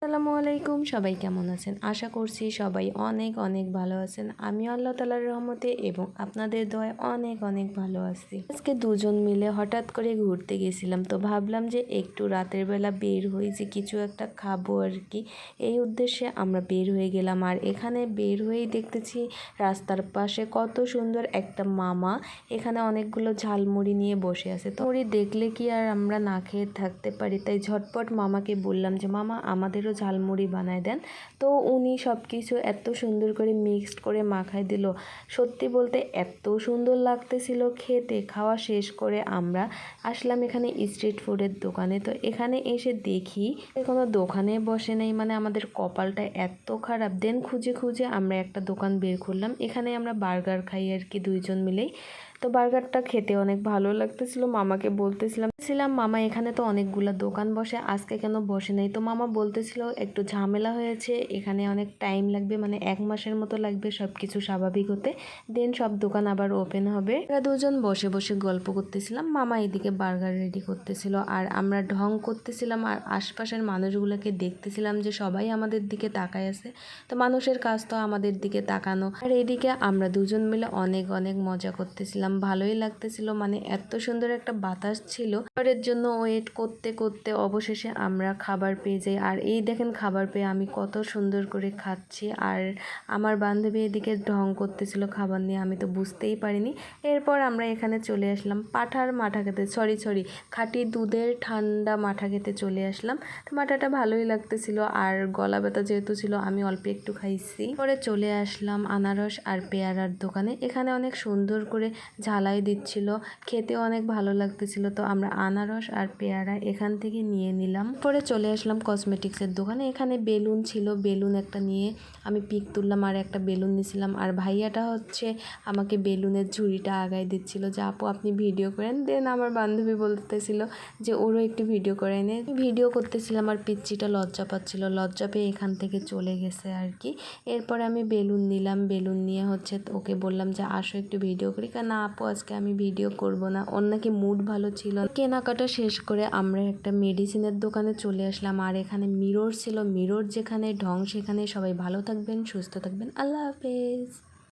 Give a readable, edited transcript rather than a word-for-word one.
আসসালামু আলাইকুম, সবাই কেমন আছেন? আশা করছি সবাই অনেক অনেক ভালো আছেন। আমিও আল্লাহ তাআলার রহমতে এবং আপনাদের দোয়ায় অনেক অনেক ভালো আছি। আজকে দুজন মিলে হঠাৎ করে ঘুরতে গেছিলাম, তো ভাবলাম যে একটু রাতের বেলা বের হই, যে কিছু একটা খাবো আর কি। এই উদ্দেশ্যে আমরা বের হয়ে গেলাম। আর এখানে বের হয়েই দেখতেছি রাস্তার পাশে কত সুন্দর একটা মামা এখানে অনেকগুলো ঝালমুড়ি নিয়ে বসে আছে। তো মুড়ি দেখলে কি আর আমরা না খেয়ে থাকতে পারি, তাই ঝটপট মামাকে বললাম যে মামা আমাদেরও ঝালমুড়ি বানায় দেন। তো উনি সব কিছু এত সুন্দর করে মিক্সড করে মাখায় দিল। সত্যি বলতে এত সুন্দর লাগতেছিল খেতে। খাওয়া শেষ করে আমরা আসলাম এখানে স্ট্রিট ফুডের দোকানে। তো এখানে এসে দেখি কোনো দোকানে বসে নাই, মানে আমাদের কপালটা এত খারাপ। দেন খুঁজে খুঁজে আমরা একটা দোকান বের করলাম। এখানে আমরা বার্গার খাই আর কি, দুইজন মিলেই। তো বার্গারটা খেতে অনেক ভালো লাগতেছিল। মামাকে বলতেছিলাম মামা এখানে তো অনেকগুলো দোকান বসে, আজকে কেন বসে নাই? তো মামা বলতেছিল একটু ঝামেলা হয়েছে, এখানে অনেক টাইম লাগবে, মানে 1 মাসের মতো লাগবে সব কিছু স্বাভাবিক হতে, দেন সব দোকান আবার ওপেন হবে। আমরা দুজন বসে বসে গল্প করতেছিলাম, মামা এদিকে বার্গার রেডি করতেছিল আর আমরা ঢং করতেছিলাম আর আশপাশের মানুষগুলোকে দেখতেছিলাম যে সবাই আমাদের দিকে তাকায় আছে। তো মানুষের কাজ তো আমাদের দিকে তাকানো। আর এদিকে আমরা দুজন মিলে অনেক অনেক মজা করতেছিলাম, ভালোই লাগতেছিল, মানে এত সুন্দর একটা বাতাস ছিল। খাবারের জন্য ওয়েট করতে করতে অবশেষে আমরা খাবার পেয়ে যাই। আর এই দেখেন খাবার পেয়ে আমি কত সুন্দর করে খাচ্ছি, আর আমার বান্ধবী এদিকে ঢং করতেছিল খাবার নিয়ে, আমি তো বুঝতেই পারিনি। এরপর আমরা এখানে চলে আসলাম পাঠার মাঠা খেতে, সরি খাঁটি দুধের ঠান্ডা মাঠা খেতে চলে আসলাম। তো মাঠাটা ভালোই লাগতেছিল, আর গলা ব্যথা যেহেতু ছিল আমি অল্প একটু খাইছি। পরে চলে আসলাম আনারস আর পেয়ারার দোকানে। এখানে অনেক সুন্দর করে ঝালাই দিচ্ছিল, খেতে অনেক ভালো লাগতেছিল। তো আমরা আনারস আর পেয়ারা এখান থেকে নিয়ে নিলাম। পরে চলে আসলাম কসমেটিক্সের দোকানে। এখানে বেলুন ছিল, বেলুন একটা নিয়ে আমি পিক তুললাম আর একটা বেলুন নিয়েছিলাম। আর ভাইয়াটা হচ্ছে আমাকে বেলুনের ঝুড়িটা আগায় দিচ্ছিল যে আপু আপনি ভিডিও করেন। দেন আমার বান্ধবী বলতেছিল যে ওরও একটু ভিডিও করে নে। ভিডিও করতেছিলাম আর পিচ্চিটা লজ্জা পাচ্ছিল, লজ্জা পেয়ে এখান থেকে চলে গেছে আর কি। এরপরে আমি বেলুন নিলাম, বেলুন নিয়ে হচ্ছে ওকে বললাম যে আসো একটু ভিডিও করি। না আপু আজকে আমি ভিডিও করব না, ওর নাকি মুড ভালো ছিল। কেনাকাটা শেষ করে আমরা একটা মেডিসিনের দোকানে চলে আসলাম। আর এখানে মিরর ছিল, মিরর যেখানে ঢং সেখানে। সবাই ভালো থাকবেন, সুস্থ থাকবেন, আল্লাহ হাফেজ।